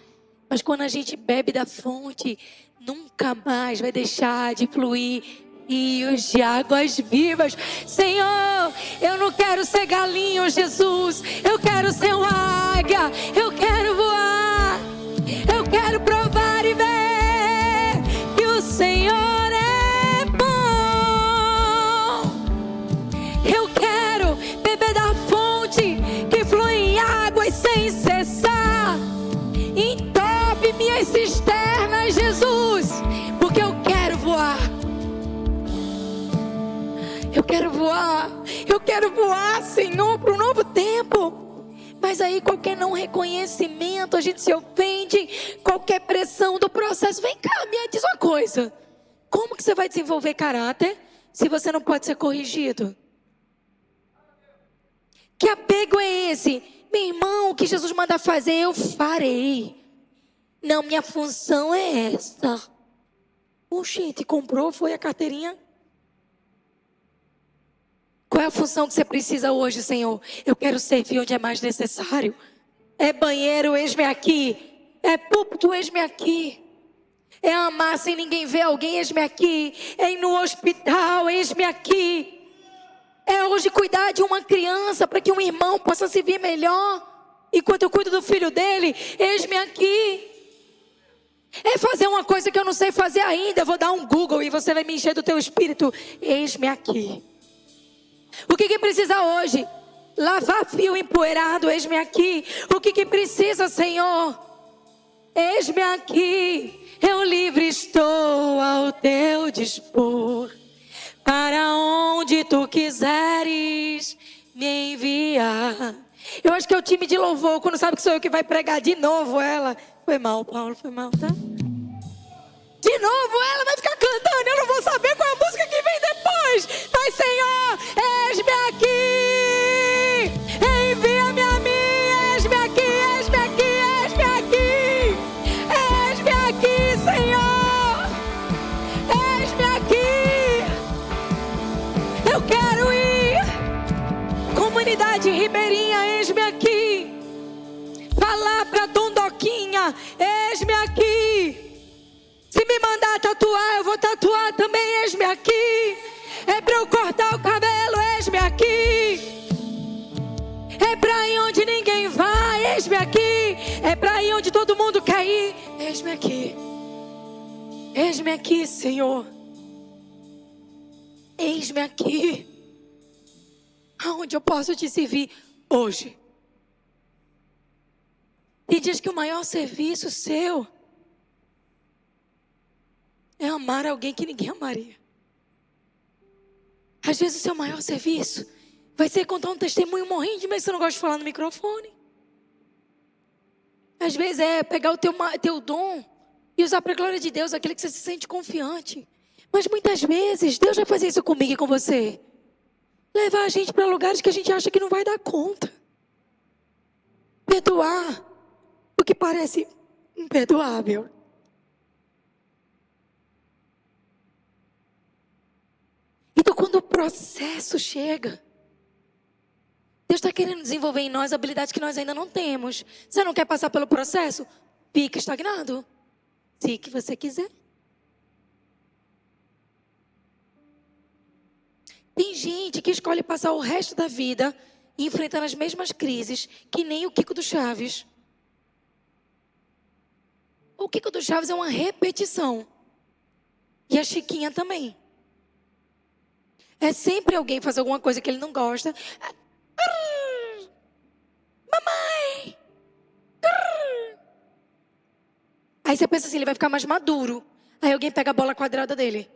Mas quando a gente bebe da fonte, nunca mais vai deixar de fluir rios de águas vivas. Senhor, eu não quero ser galinho, Jesus. Eu quero ser uma águia. Eu quero voar. Eu quero provar e ver que o Senhor é bom. Eu quero beber da fonte que flui em águas sem cessar. Entope minhas cisternas, Jesus, porque eu quero voar. Eu quero voar. Eu quero voar, Senhor, para um novo tempo. Mas aí qualquer não reconhecimento, a gente se ofende. Qualquer pressão do processo. Vem cá, me diz uma coisa. Como que você vai desenvolver caráter se você não pode ser corrigido? Que apego é esse? Meu irmão, o que Jesus manda fazer, eu farei. Não, minha função é essa. Oxente, comprou, foi a carteirinha? Qual é a função que você precisa hoje, Senhor? Eu quero servir onde é mais necessário. É banheiro, eis-me aqui. É púlpito, eis-me aqui. É amar sem ninguém ver alguém, eis-me aqui. É ir no hospital, eis-me aqui. É hoje cuidar de uma criança para que um irmão possa se ver melhor. Enquanto eu cuido do filho dele, eis-me aqui. É fazer uma coisa que eu não sei fazer ainda. Eu vou dar um Google e você vai me encher do teu espírito. Eis-me aqui. O que precisa hoje? Lavar fio empoeirado, eis-me aqui. O que precisa, Senhor? Eis-me aqui. Eu livre estou ao teu dispor. Para onde tu quiseres me enviar. Eu acho que é o time de louvor, quando sabe que sou eu que vai pregar de novo ela. Foi mal, Paulo, foi mal, tá? De novo ela vai ficar cantando, eu não vou saber qual é a música que vem depois. Mas Senhor, eis-me aqui. Envia-me a mim, eis-me aqui, eis-me aqui, eis-me aqui. Eis-me aqui, Senhor. Eis-me aqui. Eu quero ir. Comunidade Ribeirinha, eis-me aqui. Falar para Dondoquinha, eis-me aqui. Se me mandar tatuar, eu vou tatuar também, eis-me aqui. É para eu cortar o cabelo, eis-me aqui. É para ir onde ninguém vai, eis-me aqui. É para ir onde todo mundo quer ir, eis-me aqui. Eis-me aqui, Senhor. Eis-me aqui. Aonde eu posso te servir hoje? E diz que o maior serviço seu é amar alguém que ninguém amaria. Às vezes o seu maior serviço vai ser contar um testemunho morrendo, mas você não gosta de falar no microfone. Às vezes é pegar o teu dom e usar para a glória de Deus, aquele que você se sente confiante. Mas muitas vezes Deus vai fazer isso comigo e com você. Levar a gente para lugares que a gente acha que não vai dar conta. Perdoar o que parece imperdoável. Então, quando o processo chega, Deus está querendo desenvolver em nós habilidades que nós ainda não temos. Você não quer passar pelo processo? Fica estagnado. Se que você quiser. Tem gente que escolhe passar o resto da vida enfrentando as mesmas crises que nem o Kiko do Chaves. O Kiko do Chaves é uma repetição. E a Chiquinha também. É sempre alguém fazer alguma coisa que ele não gosta. Mamãe! Aí você pensa assim, ele vai ficar mais maduro. Aí alguém pega a bola quadrada dele.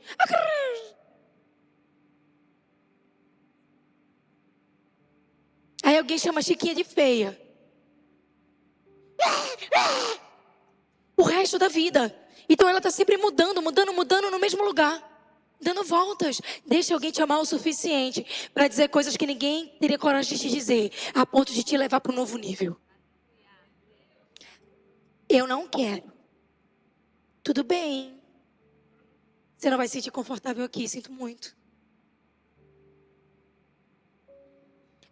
Aí alguém chama a Chiquinha de feia. O resto da vida. Então ela está sempre mudando no mesmo lugar. Dando voltas. Deixa alguém te amar o suficiente para dizer coisas que ninguém teria coragem de te dizer, a ponto de te levar para um novo nível. Eu não quero. Tudo bem. Você não vai se sentir confortável aqui, sinto muito.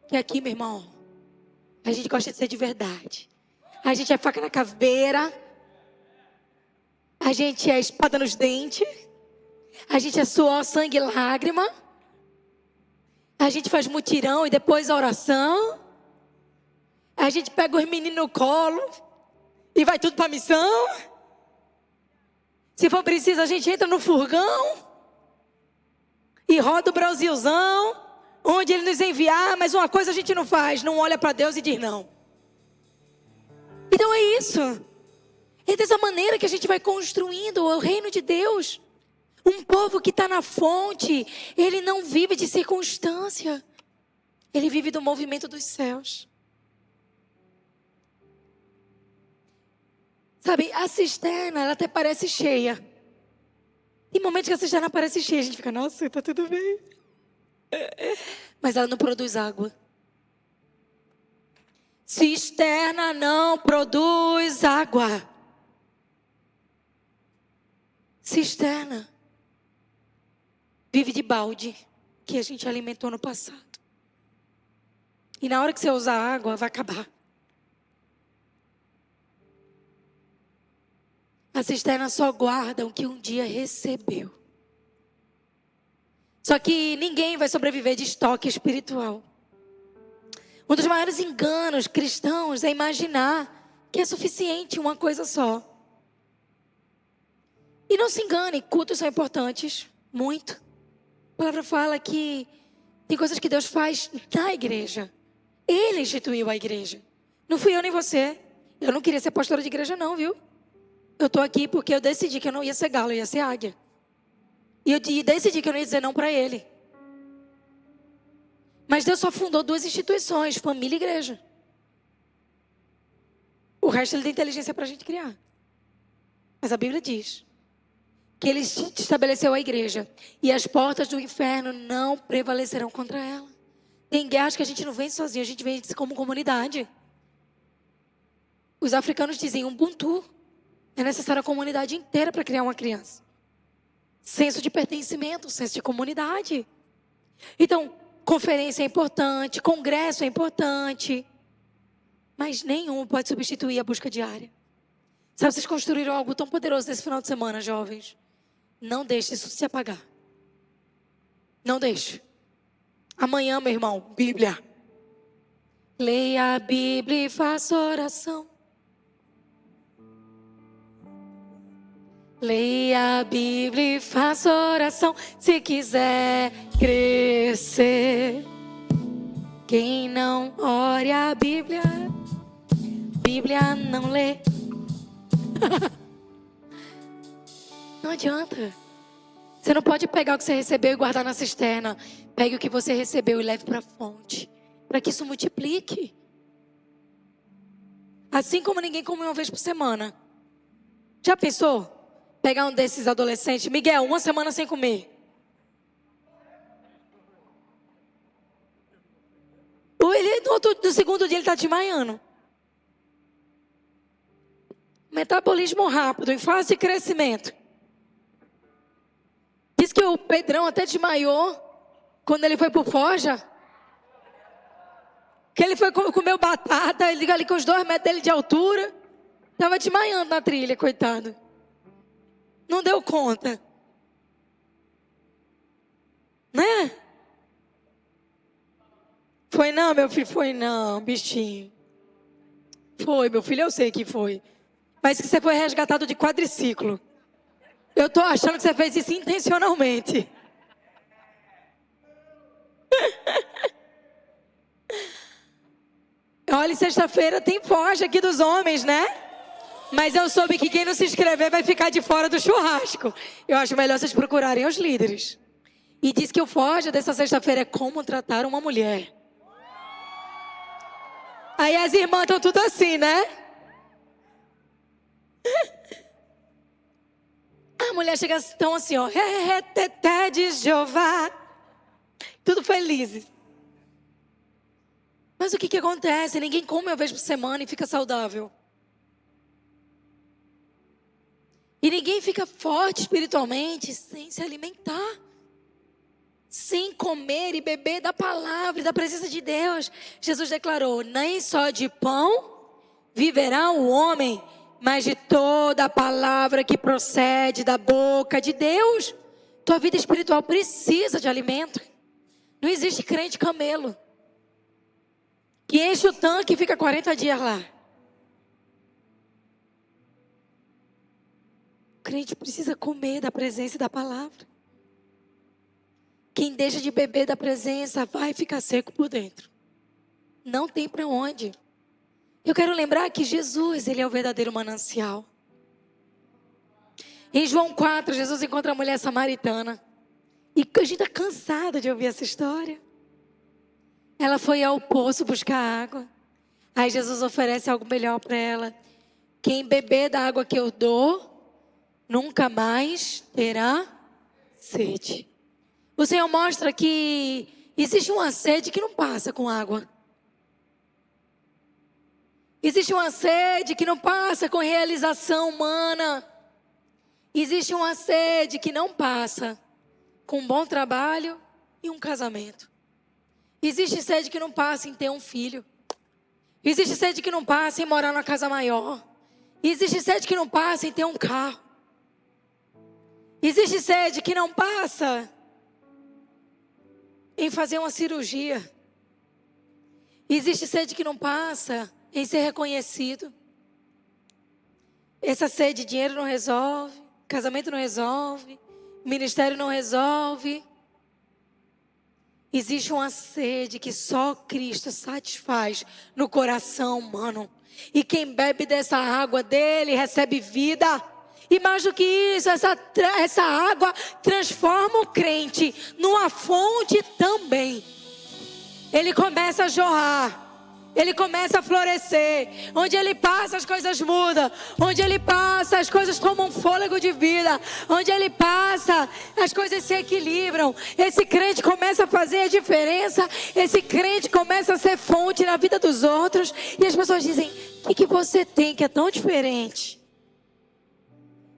Que aqui, meu irmão, A gente gosta de ser de verdade. A gente é faca na caveira. A gente é espada nos dentes. A gente é suor, sangue e lágrima. A gente faz mutirão e depois a oração. A gente pega os meninos no colo e vai tudo para a missão. Se for preciso, a gente entra no furgão e roda o Brasilzão, onde Ele nos enviar, mas uma coisa a gente não faz, não olha para Deus e diz não. Então é isso. É dessa maneira que a gente vai construindo o reino de Deus. Um povo que está na fonte, ele não vive de circunstância. Ele vive do movimento dos céus. Sabe, a cisterna, ela até parece cheia. Tem momentos que a cisterna parece cheia, a gente fica, nossa, tá tudo bem. Mas ela não produz água. Cisterna não produz água. Cisterna vive de balde que a gente alimentou no passado. E na hora que você usar água, vai acabar. A cisterna só guarda o que um dia recebeu. Só que ninguém vai sobreviver de estoque espiritual. Um dos maiores enganos cristãos é imaginar que é suficiente uma coisa só. E não se engane, cultos são importantes, muito. A palavra fala que tem coisas que Deus faz na igreja. Ele instituiu a igreja. Não fui eu nem você. Eu não queria ser pastora de igreja não, viu? Eu estou aqui porque eu decidi que eu não ia ser galo, eu ia ser águia. E eu decidi que eu não ia dizer não para ele. Mas Deus só fundou 2 instituições, família e igreja. O resto Ele dá inteligência para a gente criar. Mas a Bíblia diz que Ele estabeleceu a igreja. E as portas do inferno não prevalecerão contra ela. Tem guerras que a gente não vence sozinho, a gente vence como comunidade. Os africanos dizem Ubuntu. É necessário a comunidade inteira para criar uma criança. Senso de pertencimento, senso de comunidade. Então, conferência é importante, congresso é importante. Mas nenhum pode substituir a busca diária. Sabe, vocês construíram algo tão poderoso nesse final de semana, jovens. Não deixe isso se apagar. Não deixe. Amanhã, meu irmão, Bíblia. Leia a Bíblia e faça oração. Leia a Bíblia e faça oração. Se quiser crescer. Quem não ore a Bíblia, Bíblia não lê. Não adianta. Você não pode pegar o que você recebeu e guardar na cisterna. Pegue o que você recebeu e leve para a fonte. Para que isso multiplique. Assim como ninguém come uma vez por semana. Já pensou? Pegar um desses adolescentes. Miguel, 1 semana sem comer. No segundo dia ele está desmaiando. Metabolismo rápido, em fase de crescimento. Diz que o Pedrão até desmaiou quando ele foi pro Forja. Que ele foi comer batata, ele ali com os 2 metros dele de altura. Estava desmaiando na trilha, coitado. Não deu conta. Né? Foi não, meu filho? Foi não, bichinho. Foi, meu filho, eu sei que foi. Mas que você foi resgatado de quadriciclo. Eu tô achando que você fez isso intencionalmente. Olha, sexta-feira tem Forja aqui dos homens, né? Mas eu soube que quem não se inscrever vai ficar de fora do churrasco. Eu acho melhor vocês procurarem os líderes. E diz que o Forja dessa sexta-feira é como tratar uma mulher. Aí as irmãs estão tudo assim, né? A mulher chega tão assim, ó. Teté de Jeová. Tudo felizes. Mas o que acontece? Ninguém come uma vez por semana e fica saudável. E ninguém fica forte espiritualmente sem se alimentar. sem comer e beber da palavra e da presença de Deus. Jesus declarou: nem só de pão viverá o homem, mas de toda a palavra que procede da boca de Deus. Tua vida espiritual precisa de alimento. Não existe crente camelo que enche o tanque e fica 40 dias lá. O crente precisa comer da presença e da palavra. Quem deixa de beber da presença vai ficar seco por dentro. Não tem para onde. Eu quero lembrar que Jesus, ele é o verdadeiro manancial. Em João 4, Jesus encontra a mulher samaritana. E a gente está cansado de ouvir essa história. Ela foi ao poço buscar água. Aí Jesus oferece algo melhor para ela. Quem beber da água que eu dou, nunca mais terá sede. O Senhor mostra que existe uma sede que não passa com água. Existe uma sede que não passa com realização humana. Existe uma sede que não passa com um bom trabalho e um casamento. Existe sede que não passa em ter um filho. Existe sede que não passa em morar numa casa maior. Existe sede que não passa em ter um carro. Existe sede que não passa em fazer uma cirurgia. Existe sede que não passa em ser reconhecido. Essa sede, dinheiro não resolve, casamento não resolve, ministério não resolve. Existe uma sede que só Cristo satisfaz no coração humano. E quem bebe dessa água dele recebe vida. E mais do que isso, essa água transforma o crente numa fonte também. Ele começa a jorrar. Ele começa a florescer. Onde ele passa, as coisas mudam. Onde ele passa, as coisas tomam fôlego de vida. Onde ele passa, as coisas se equilibram. Esse crente começa a fazer a diferença. Esse crente começa a ser fonte na vida dos outros. E as pessoas dizem: o que você tem que é tão diferente?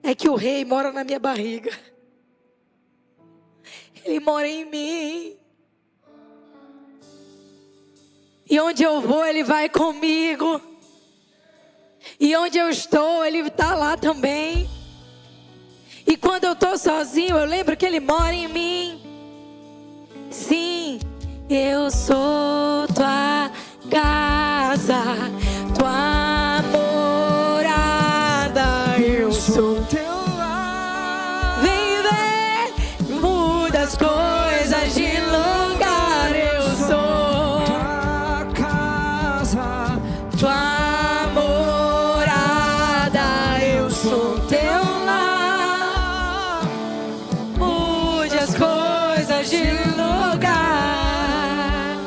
É que o rei mora na minha barriga. Ele mora em mim. E onde eu vou, ele vai comigo. E onde eu estou, ele está lá também. E quando eu estou sozinho, eu lembro que ele mora em mim. Sim, eu sou tua casa, tua morada. Eu sou teu lar. Vem ver, muda as coisas de lugar. Eu sou Tua casa, tua morada. Eu sou teu lar. Mude as coisas de lugar.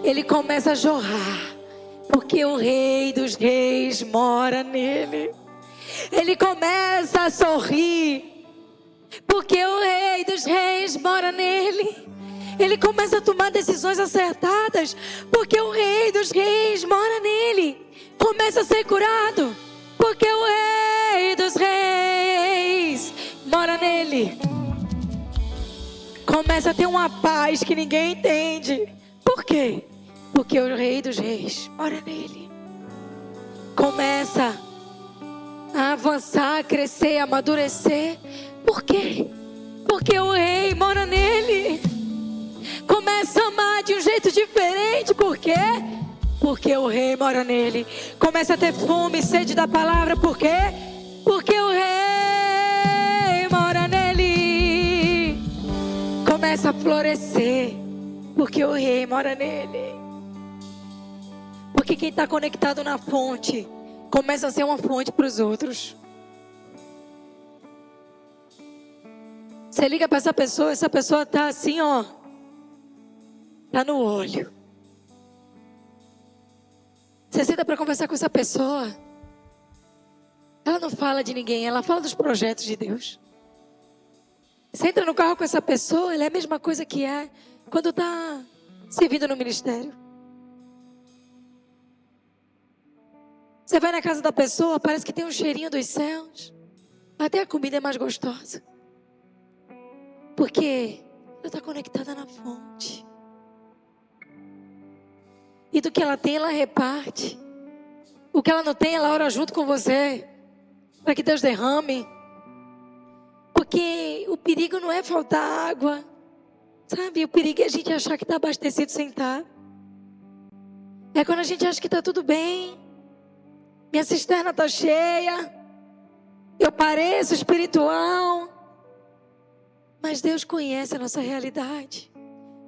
Ele começa a jorrar, porque o Rei dos Reis mora nele. Ele começa a sorrir, porque o Rei dos Reis mora nele. Ele começa a tomar decisões acertadas, porque o Rei dos Reis mora nele. Começa a ser curado, porque o Rei dos Reis mora nele. Começa a ter uma paz que ninguém entende. Por quê? Porque o Rei dos Reis mora nele. Começa a avançar, a crescer, a amadurecer. Por quê? Porque o Rei mora nele. Começa a amar de um jeito diferente. Por quê? Porque o Rei mora nele. Começa a ter fome e sede da palavra. Por quê? Porque o Rei mora nele. Começa a florescer, porque o Rei mora nele. Porque quem está conectado na fonte começa a ser uma fonte para os outros. Você liga para essa pessoa está assim, ó. Está no olho. Você senta para conversar com essa pessoa. Ela não fala de ninguém, ela fala dos projetos de Deus. Você entra no carro com essa pessoa, ela é a mesma coisa que é quando está servindo no ministério. Você vai na casa da pessoa, parece que tem um cheirinho dos céus. Até a comida é mais gostosa. Porque ela está conectada na fonte. E do que ela tem, ela reparte. O que ela não tem, ela ora junto com você, para que Deus derrame. Porque o perigo não é faltar água, sabe? O perigo é a gente achar que está abastecido sem estar. É quando a gente acha que está tudo bem. Minha cisterna está cheia. Eu pareço espiritual. Mas Deus conhece a nossa realidade.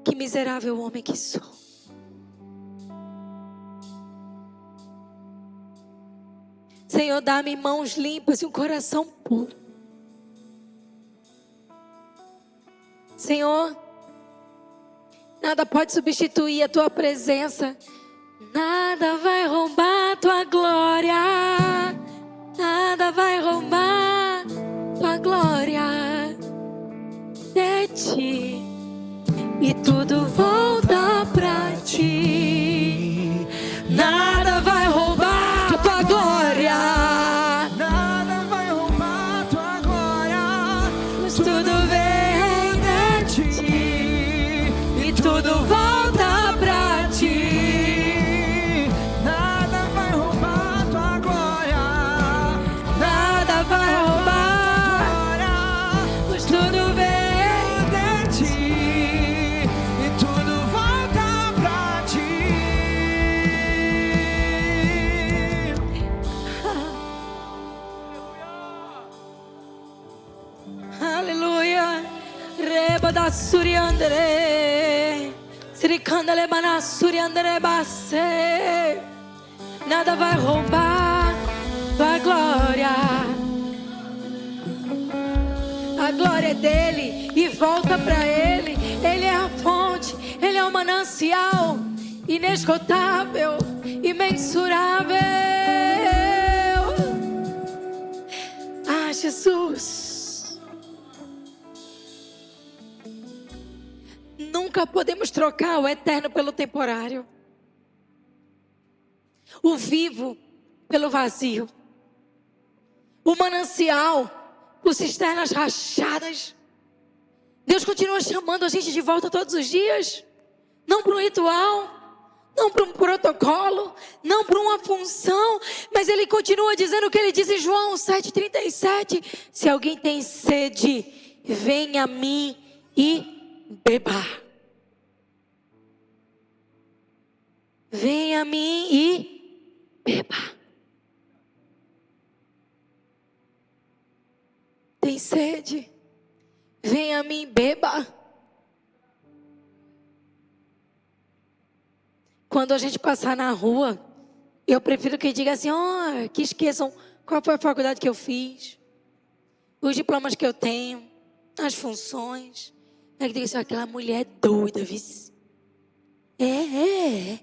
Que miserável homem que sou. Senhor, dá-me mãos limpas e um coração puro. Senhor, nada pode substituir a tua presença. Nada vai roubar tua glória. Nada vai roubar tua glória de ti. E tudo volta pra ti. Nada vai roubar tua glória. Nada vai roubar tua glória. Mas tudo vem de ti. E tudo volta pra ti. Nada vai roubar tua glória. Nada vai roubar. Glória Mas tudo vem de ti. E tudo volta pra ti. Aleluia. Reba da suriandere. Siricandale bana suriandere basse. Nada vai roubar tua glória. A glória é dele e volta para ele. Ele é a fonte, ele é o manancial inesgotável, imensurável. Ah, Jesus. Nunca podemos trocar o eterno pelo temporário. O vivo pelo vazio. O manancial por cisternas rachadas. Deus continua chamando a gente de volta todos os dias. Não para um ritual, não para um protocolo, não para uma função, mas Ele continua dizendo o que Ele diz em João 7,37. Se alguém tem sede, venha a mim e beba. Venha a mim e beba. Tem sede? Venha a mim, beba. Quando a gente passar na rua, eu prefiro que diga assim, que esqueçam qual foi a faculdade que eu fiz, os diplomas que eu tenho, as funções. É que diga assim, aquela mulher é doida, viu? É.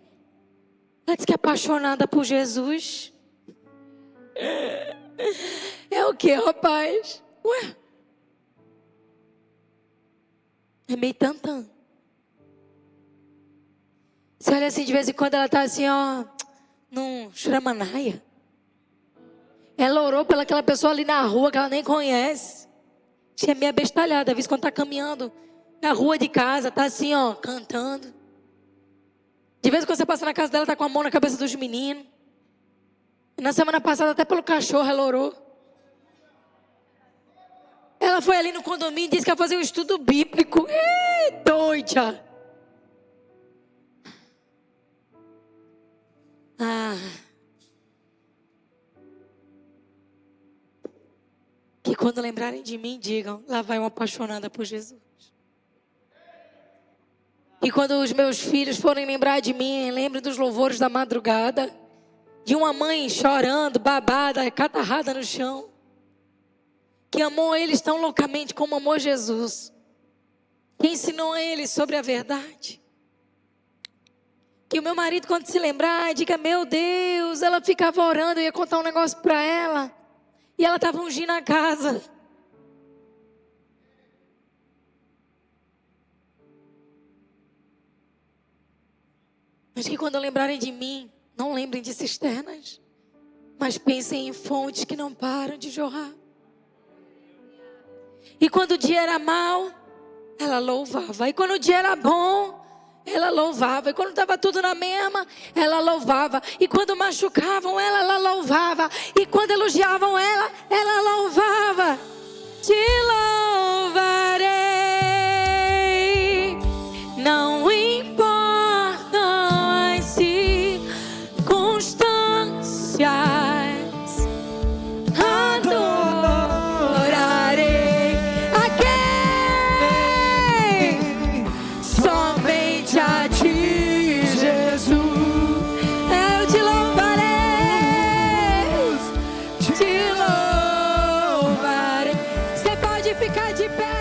Ela disse que é apaixonada por Jesus. É o que, rapaz? Ué? É meio tantã. Você olha assim, de vez em quando ela tá assim, num churamanaia. Ela orou pelaquela pessoa ali na rua que ela nem conhece. Tinha meio abestalhada, às vezes quando tá caminhando na rua de casa, tá assim, cantando. De vez em quando você passa na casa dela, tá com a mão na cabeça dos meninos. Na semana passada, até pelo cachorro, ela orou. Ela foi ali no condomínio e disse que ia fazer um estudo bíblico. Doida! Que quando lembrarem de mim, digam, lá vai uma apaixonada por Jesus. E quando os meus filhos forem lembrar de mim, lembrem dos louvores da madrugada. De uma mãe chorando, babada, catarrada no chão. Que amou eles tão loucamente como amou Jesus. Que ensinou a eles sobre a verdade. Que o meu marido, quando se lembrar, diga, meu Deus, ela ficava orando, eu ia contar um negócio para ela. E ela estava ungindo a casa. Mas que quando lembrarem de mim, não lembrem de cisternas, mas pensem em fontes que não param de jorrar. E quando o dia era mau, ela louvava. E quando o dia era bom, ela louvava. E quando estava tudo na mesma, ela louvava. E quando machucavam ela, ela louvava. E quando elogiavam ela, ela louvava. Te louvarei, não importam as circunstâncias. Adorarei a quem? Somente a ti, Jesus. Eu te louvarei, te louvarei. Você pode ficar de pé.